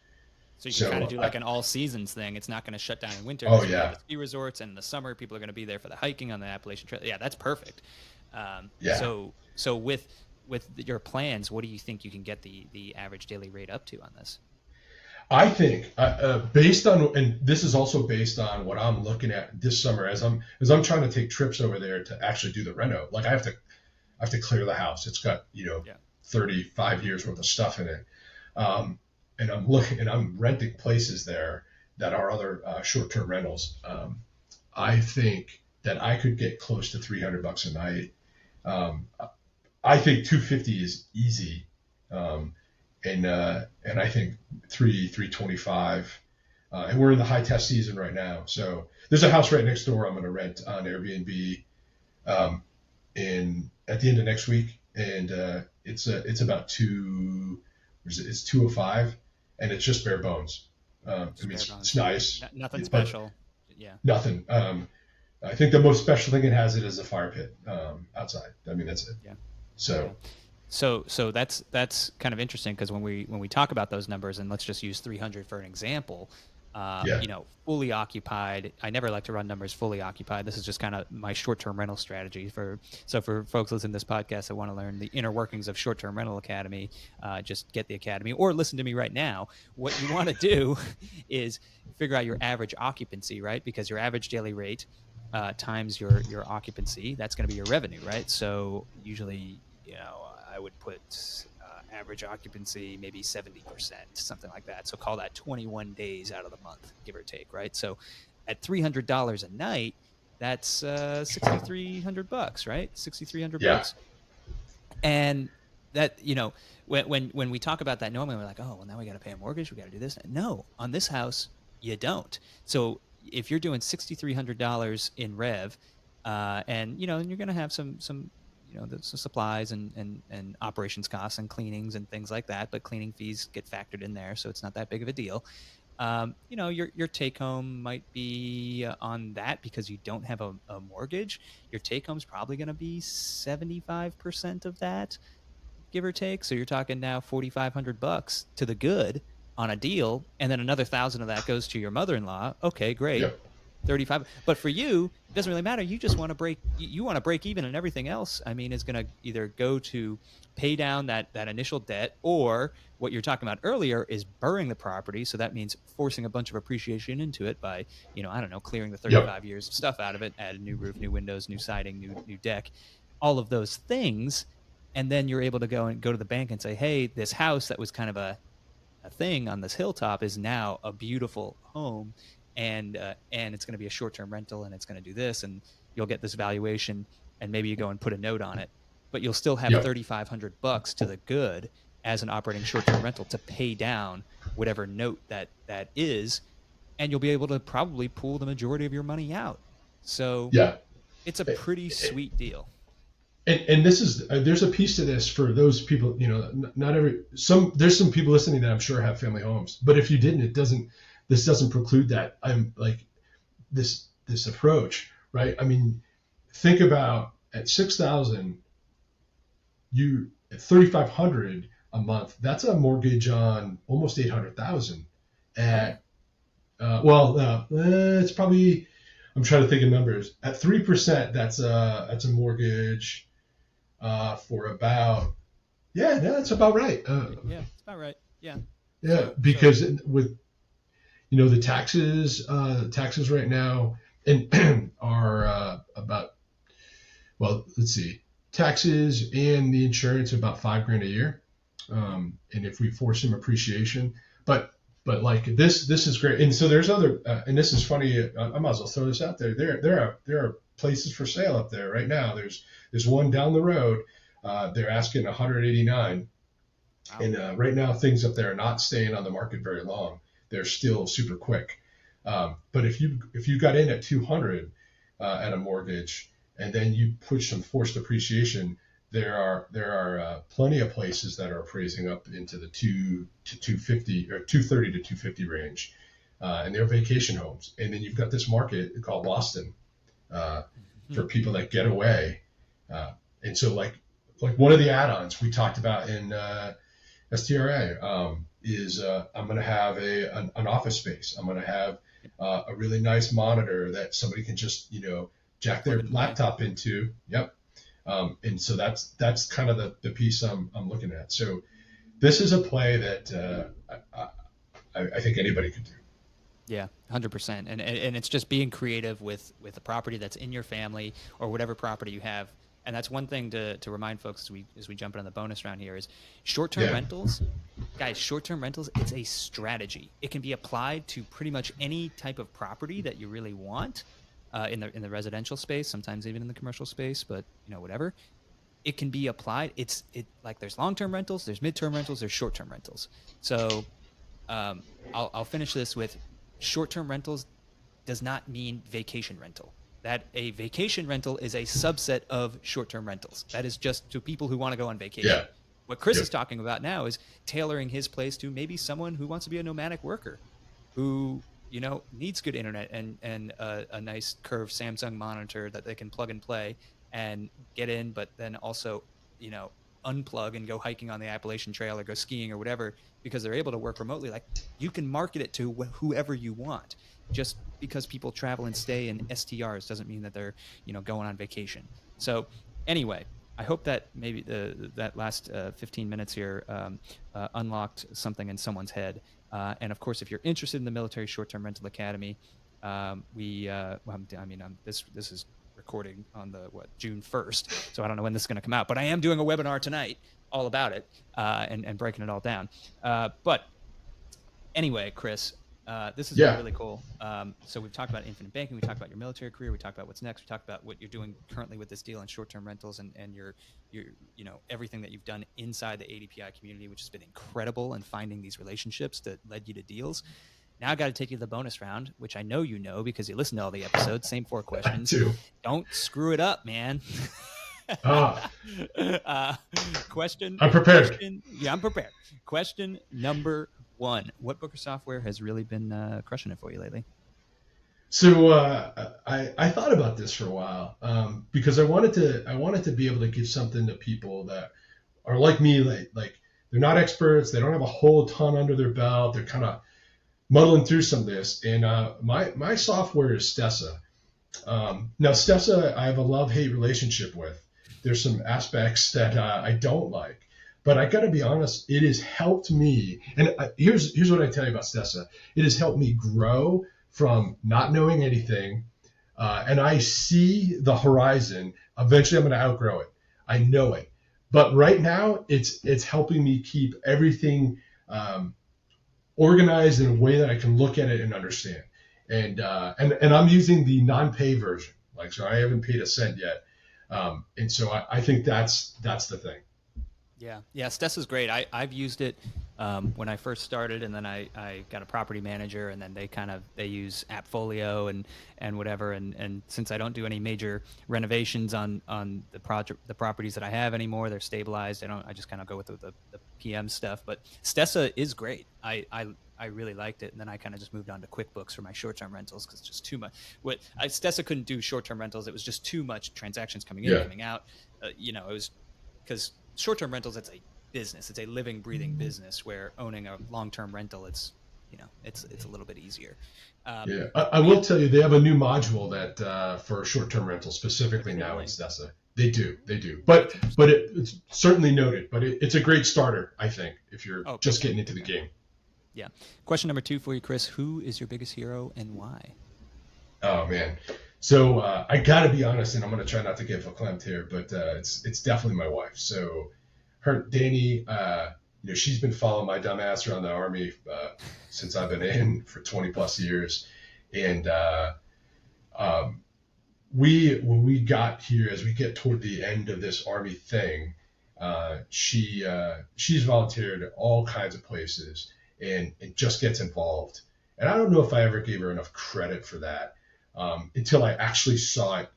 So you can So kind of do like an all seasons thing. It's not going to shut down in winter. oh You have yeah, the ski resorts, and in the summer people are going to be there for the hiking on the Appalachian Trail. Yeah, that's perfect. yeah. So with your plans, what do you think you can get the average daily rate up to on this? I think based on, and this is also based on what I'm looking at this summer as I'm trying to take trips over there to actually do the reno. Like I have to clear the house. It's got Yeah. 35 years worth of stuff in it. And I'm renting places there that are other short-term rentals. I think that I could get close to $300 a night. Um, I think 250 is easy, and I think 325. And we're in the high test season right now, so there's a house right next door I'm going to rent on Airbnb in at the end of next week, and it's about it's 205, and it's just bare bones. I Just mean, bare it's bones. nice, Nothing but special. Yeah. nothing. I think the most special thing it has is a fire pit outside. I mean, that's it. Yeah. Yeah. So So that's kind of interesting because when we talk about those numbers, and let's just use 300 for an example, Yeah. fully occupied. I never like to run numbers fully occupied. This is just kind of my short-term rental strategy for folks listening to this podcast that want to learn the inner workings of short-term rental academy. Just get the academy or listen to me right now. What you want to do is figure out your average occupancy, right? Because your average daily rate times your occupancy, that's going to be your revenue, right? So usually, I would put average occupancy maybe 70%, something like that. So call that 21 days out of the month, give or take, right? So at $300 a night, that's 6,300 bucks, right? 6,300 Yeah. bucks. And that, when we talk about that normally, we're like, oh, well, now we got to pay a mortgage, we got to do this. No, on this house you don't. So if you're doing $6,300 in rev, and you're going to have some some supplies and operations costs and cleanings and things like that, but cleaning fees get factored in there, so it's not that big of a deal. Your take home might be on that because you don't have a mortgage. Your take home is probably going to be 75% of that, give or take. So you're talking now 4,500 bucks to the good on a deal, and then another thousand of that goes to your mother-in-law. Okay, great. Yep. 35. But for you, it doesn't really matter. You just want to you want to break even, and everything else, I mean, is going to either go to pay down that initial debt, or what you're talking about earlier is burring the property. So that means forcing a bunch of appreciation into it by, I don't know, clearing the Yep. 35 years of stuff out of it, add a new roof, new windows, new siding, new deck, all of those things. And then you're able to go to the bank and say, hey, this house that was kind of a thing on this hilltop is now a beautiful home, and it's going to be a short-term rental, and it's going to do this, and you'll get this valuation, and maybe you go and put a note on it, but you'll still have Yep. 3,500 bucks to the good as an operating short-term rental to pay down whatever note that is, and you'll be able to probably pull the majority of your money out. So Yeah. it's a pretty sweet deal. And this is there's a piece to this for those people, not every some there's some people listening that I'm sure have family homes, but if you didn't, this doesn't preclude that. I'm like this approach, right? I mean, think about at 6,000, you at 3,500 a month, that's a mortgage on almost 800,000. Mm. At it's probably, I'm trying to think of numbers. At 3%, that's a mortgage for about, yeah, that's about right. Yeah, it's about right. Yeah. Yeah, So because with the taxes right now and are about, well, let's see, taxes and the insurance about 5 grand a year, and if we force some appreciation, but like this is great, and so there's other, and this is funny. I might as well throw this out there. There are places for sale up there right now. There's one down the road. They're asking 189, wow. and right now things up there are not staying on the market very long. They're still super quick. But if you got in at 200 at a mortgage, and then you push some forced appreciation, there are plenty of places that are appraising up into the 250 or 230 to 250 range, and they're vacation homes. And then you've got this market called Boston, for people that get away. And so like one of the add-ons we talked about in STRA, is I'm going to have an office space. I'm going to have a really nice monitor that somebody can just jack Plug their and play. laptop into. Yep. And so that's kind of the piece I'm looking at. So this is a play that I think anybody could do. Yeah, 100%. And it's just being creative with the property that's in your family or whatever property you have. And that's one thing to remind folks as we jump into the bonus round here is short-term Yeah. rentals. Guys, short-term rentals, it's a strategy. It can be applied to pretty much any type of property that you really want, in the residential space, sometimes even in the commercial space, but whatever. It can be applied. It like there's long-term rentals, there's mid-term rentals, there's short-term rentals. So I'll finish this with short-term rentals does not mean vacation rental. That a vacation rental is a subset of short-term rentals. That is just to people who want to go on vacation. Yeah. What Chris Yep. is talking about now is tailoring his place to maybe someone who wants to be a nomadic worker, who needs good internet and a nice curved Samsung monitor that they can plug and play and get in, but then also unplug and go hiking on the Appalachian Trail or go skiing or whatever, because they're able to work remotely. Like, you can market it to whoever you want. Just because people travel and stay in STRs doesn't mean that they're, going on vacation. So anyway, I hope that maybe that last 15 minutes here unlocked something in someone's head. And of course, if you're interested in the Military Short-Term Rental Academy, this is recording on the June 1st, so I don't know when this is going to come out, but I am doing a webinar tonight all about it, and breaking it all down. But anyway, Chris, this has been really cool. So we've talked about infinite banking, we talked about your military career, we talked about what's next, we talked about what you're doing currently with this deal on short-term rentals, and your everything that you've done inside the ADPI community, which has been incredible, and finding these relationships that led you to deals. Now I got to take you to the bonus round, which I know you know because you listen to all the episodes. Same 4 questions. Don't screw it up, man. Question. I'm prepared. I'm prepared. Question number 1: what book or software has really been crushing it for you lately? So I thought about this for a while because I wanted to be able to give something to people that are like me, like they're not experts, they don't have a whole ton under their belt, they're kind of muddling through some of this. And my software is Stessa. Now Stessa, I have a love-hate relationship with. There's some aspects that I don't like, but I got to be honest, it has helped me. And here's what I tell you about Stessa. It has helped me grow from not knowing anything, and I see the horizon. Eventually, I'm going to outgrow it. I know it, but right now, it's helping me keep everything organized in a way that I can look at it and understand. And I'm using the non-pay version, so I haven't paid a cent yet. And so I think that's the thing. Yeah, Stess is great. I've used it when I first started, and then I got a property manager, and then they use Appfolio and whatever. And since I don't do any major renovations on the properties that I have anymore, they're stabilized. I just kind of go with the PM stuff. But Stessa is great. I really liked it, and then I kind of just moved on to QuickBooks for my short-term rentals because it's just too much. Stessa couldn't do short-term rentals; it was just too much transactions coming in, coming out. It was because short-term rentals, it's a business, it's a living, breathing business, where owning a long-term rental, it's a little bit easier. I will tell you, they have a new module that for short-term rentals specifically now in Stessa. They do, but it's certainly noted. But it's a great starter, I think, if you're just getting into the game. Yeah. Question number 2 for you, Chris. Who is your biggest hero and why? Oh man. So I got to be honest, and I'm going to try not to get verklempt here, but it's definitely my wife. So Danny, she's been following my dumb ass around the Army since I've been in for 20 plus years. And when we got here, as we get toward the end of this Army thing, she's volunteered at all kinds of places and just gets involved. And I don't know if I ever gave her enough credit for that. Until I actually saw it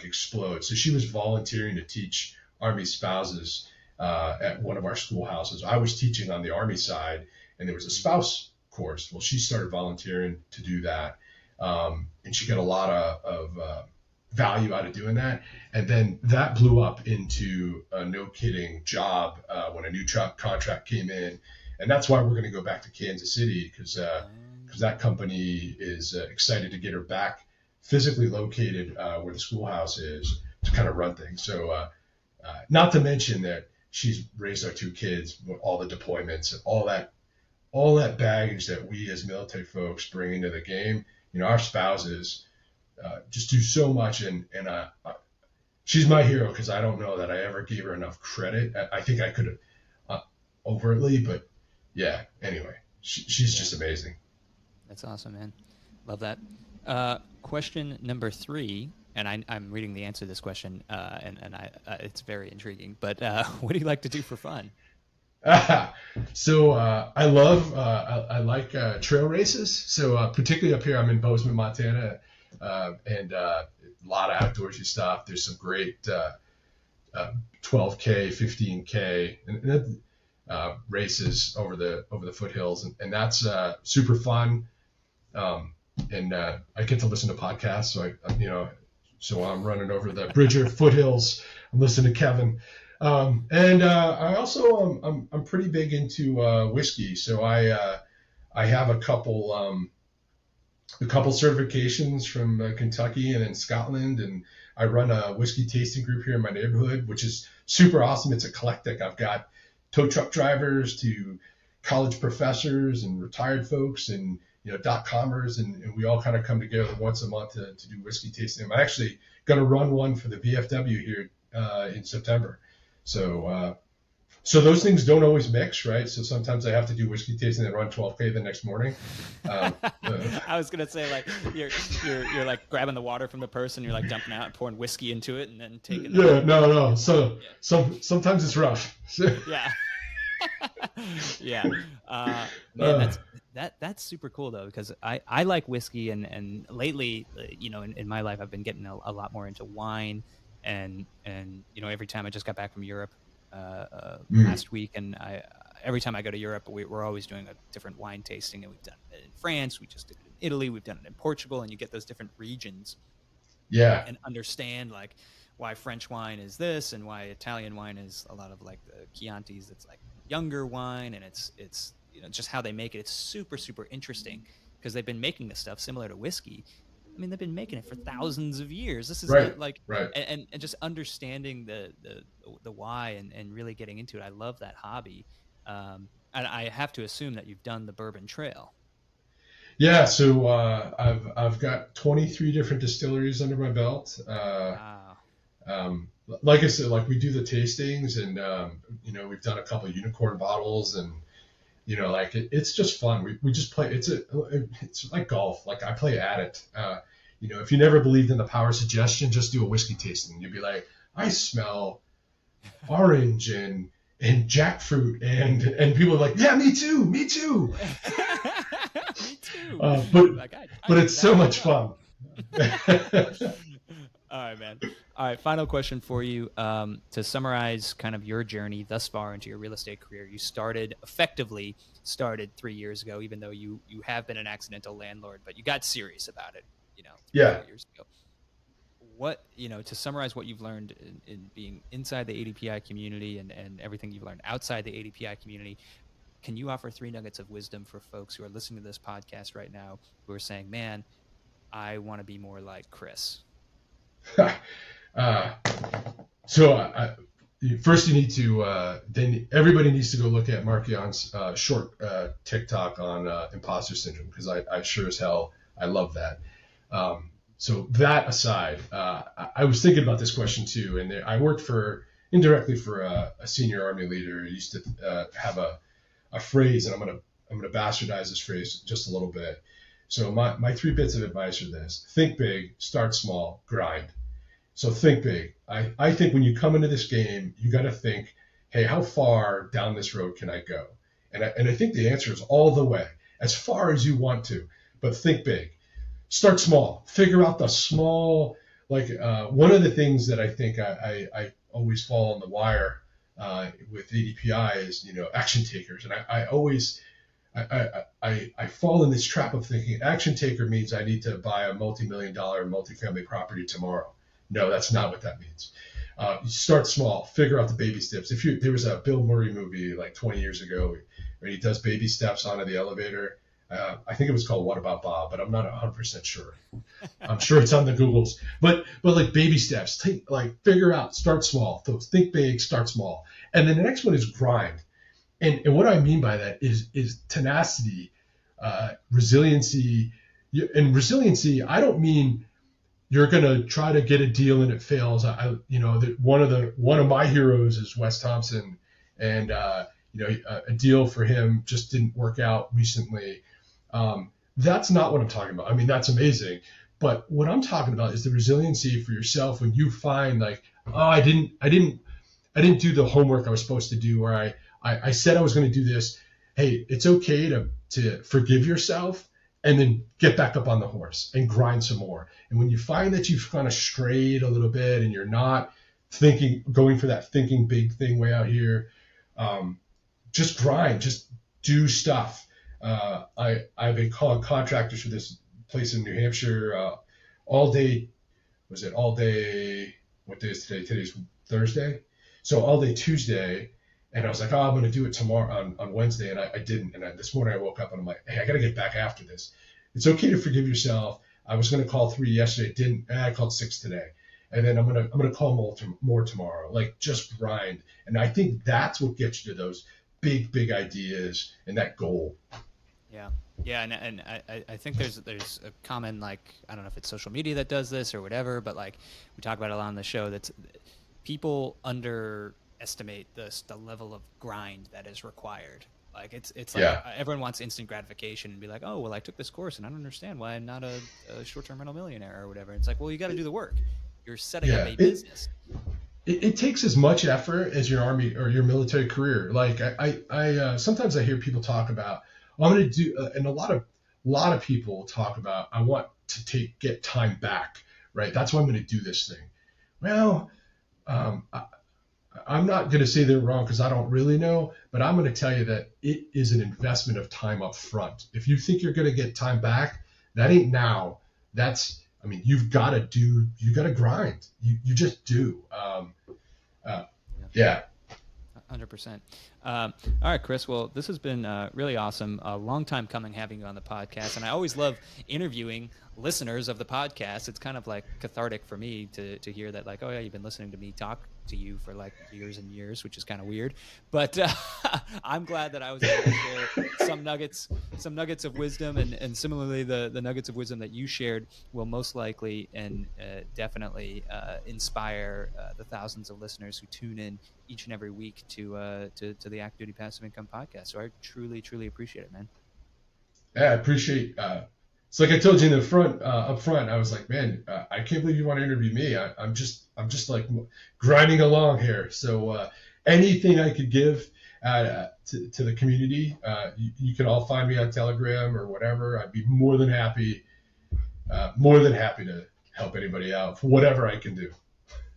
explode. So she was volunteering to teach Army spouses at one of our schoolhouses. I was teaching on the Army side, and there was a spouse course. Well, she started volunteering to do that, and she got a lot of value out of doing that. And then that blew up into a no kidding job when a new contract came in, and that's why we're going to go back to Kansas City because that company is excited to get her back physically located where the schoolhouse is to kind of run things. So not to mention that she's raised our 2 kids with all the deployments and all that baggage that we as military folks bring into the game. Our spouses just do so much, and she's my hero because I don't know that I ever gave her enough credit. I think I could have overtly, but yeah, anyway, she's just amazing. That's awesome, man. Love that. Question number 3, and I'm reading the answer to this question, and it's very intriguing. But what do you like to do for fun? So I like trail races. So particularly up here, I'm in Bozeman, Montana, and a lot of outdoorsy stuff. There's some great 12K, 15K, and races over the foothills, and that's super fun. And I get to listen to podcasts, so so while I'm running over the Bridger foothills, I'm listening to Kevin. And I also I'm pretty big into whiskey, so I have a couple certifications from Kentucky and in Scotland, and I run a whiskey tasting group here in my neighborhood, which is super awesome. It's eclectic. I've got tow truck drivers to college professors and retired folks and .comers, and we all kind of come together once a month to do whiskey tasting. I'm actually going to run one for the VFW here in September. So so those things don't always mix, right? So sometimes I have to do whiskey tasting and run 12K the next morning. Um, uh, I was gonna say like you're like grabbing the water from the person, you're like dumping out and pouring whiskey into it, and then taking yeah, no, no. the So yeah sometimes it's rough. yeah yeah. Man, uh, that's super cool though, because I like whiskey, and lately, in my life I've been getting a lot more into wine, and every time I just got back from Europe mm, last week, and I every time I go to Europe, we're always doing a different wine tasting, and we've done it in France, we just did it in Italy, we've done it in Portugal, and you get those different regions yeah, and understand like why French wine is this and why Italian wine is a lot of like the Chiantis. It's like younger wine, and it's just how they make it. It's super super interesting because they've been making this stuff similar to whiskey. I mean, they've been making it for thousands of years. This is right, like, right. and just understanding the why and really getting into it. I love that hobby. And I have to assume that you've done the Bourbon Trail. Yeah, so I've got 23 different distilleries under my belt. Wow. Like I said, like we do the tastings, and we've done a couple of unicorn bottles, and like it's just fun. We just play. It's like golf. Like I play at it. If you never believed in the power of suggestion, just do a whiskey tasting. You'd be like, I smell orange and jackfruit, and people are like, yeah, me too, me too. Me too. But Like I but did it's that so as much well. fun. All right, man. All right, final question for you. To summarize kind of your journey thus far into your real estate career, you effectively started 3 years ago, even though you have been an accidental landlord, but you got serious about it, three, Yeah. 4 years ago. To summarize what you've learned in being inside the ADPI community and everything you've learned outside the ADPI community, can you offer three nuggets of wisdom for folks who are listening to this podcast right now who are saying, man, I want to be more like Chris? uh, so first you need to then everybody needs to go look at Markion's short TikTok on imposter syndrome, because I sure as hell I love that. So that aside, I was thinking about this question too, and I worked indirectly for a senior army leader who used to have a phrase, and I'm gonna bastardize this phrase just a little bit. So my three bits of advice are this: think big, start small, grind. So think big. I think when you come into this game, you got to think, hey, how far down this road can I go? And I think the answer is all the way, as far as you want to. But think big. Start small. Figure out the small. Like one of the things that I think I always fall on the wire with ADPI is action takers, and I always I fall in this trap of thinking action taker means I need to buy a multi-million-dollar multifamily property tomorrow. No, that's not what that means. You start small, figure out the baby steps. There was a Bill Murray movie like 20 years ago where he does baby steps onto the elevator. I think it was called What About Bob, but I'm not 100% sure. I'm sure it's on the Googles. But like baby steps, figure out, start small. So think big, start small. And then the next one is grind. And what I mean by that is tenacity, resiliency. And resiliency, I don't mean you're going to try to get a deal and it fails. One of my heroes is Wes Thompson, and a deal for him just didn't work out recently. That's not what I'm talking about. I mean, that's amazing, but what I'm talking about is the resiliency for yourself when you find like, oh, I didn't do the homework I was supposed to do, or I said I was going to do this. Hey, it's okay to forgive yourself and then get back up on the horse and grind some more. And when you find that you've kind of strayed a little bit and you're not going for that thinking big thing way out here, just grind, just do stuff. I've been calling contractors for this place in New Hampshire all day. Was it all day? What day is today? Today's Thursday. So all day Tuesday, and I was like, oh, I'm going to do it tomorrow on Wednesday, and I didn't. And this morning I woke up and I'm like, hey, I got to get back after this. It's okay to forgive yourself. I was going to call 3 yesterday, didn't. I called 6 today, and then I'm gonna call more tomorrow. Like just grind, and I think that's what gets you to those big ideas and that goal. Yeah. Yeah, and I think there's a common, like, I don't know if it's social media that does this or whatever, but like we talk about it a lot on the show, that's people underestimate the level of grind that is required. Like it's like Yeah, everyone wants instant gratification and be like, oh well, I took this course and I don't understand why I'm not a short-term rental millionaire or whatever. It's like, well, you got to do the work. You're setting up yeah. a It, business. it takes as much effort as your army or your military career. Like sometimes I hear people talk about, well, I'm going to do, and a lot of people talk about, I want to get time back, right? That's why I'm going to do this thing. Well, um, I, I'm not going to say they're wrong because I don't really know, but I'm going to tell you that it is an investment of time up front. If you think you're going to get time back, that ain't now. I mean, you got to grind. You just do. Uh, Yeah. yeah. 100%. All right, Chris. Well, this has been really awesome. A long time coming having you on the podcast. And I always love interviewing listeners of the podcast. It's kind of like cathartic for me to hear that, like, oh, yeah, you've been listening to me talk to you for like years and years, which is kind of weird. But I'm glad that I was able to share some nuggets of wisdom. And similarly, the nuggets of wisdom that you shared will most likely and definitely inspire the thousands of listeners who tune in each and every week to the Active Duty Passive Income podcast. So I truly appreciate it, man. Yeah, I appreciate. It's like I told you in the front, up front. I was like, man, I can't believe you want to interview me. I'm just like grinding along here. So anything I could give to the community, you can all find me on Telegram or whatever. I'd be more than happy to help anybody out for whatever I can do.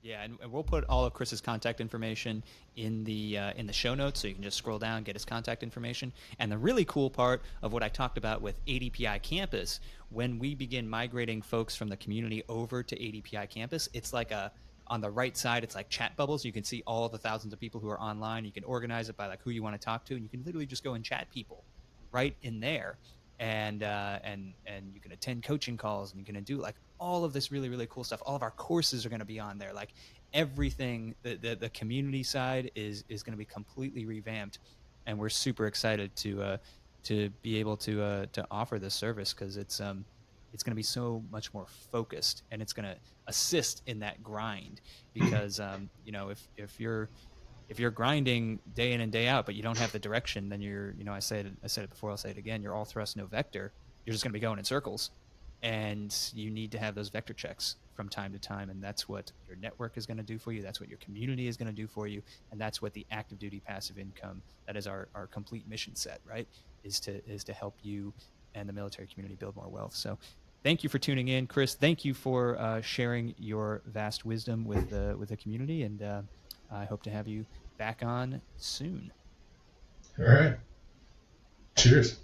Yeah, and we'll put all of Chris's contact information in the show notes, so you can just scroll down, get his contact information. And the really cool part of what I talked about with ADPI Campus, when we begin migrating folks from the community over to ADPI Campus, it's like on the right side, it's like chat bubbles. You can see all the thousands of people who are online. You can organize it by like who you want to talk to, and you can literally just go and chat people right in there. And you can attend coaching calls, and you can do like all of this really cool stuff. All of our courses are going to be on there. Like everything, the community side is going to be completely revamped, and we're super excited to be able to offer this service, because it's going to be so much more focused, and it's going to assist in that grind. Because if you're grinding day in and day out, but you don't have the direction, then I said it before, I'll say it again, you're all thrust, no vector. You're just going to be going in circles, and you need to have those vector checks from time to time. And that's what your network is going to do for you. That's what your community is going to do for you. And that's what the active duty passive income, that is our complete mission set, right? Is to help you and the military community build more wealth. So thank you for tuning in, Chris. Thank you for sharing your vast wisdom with the community. And I hope to have you back on soon. All right. Cheers.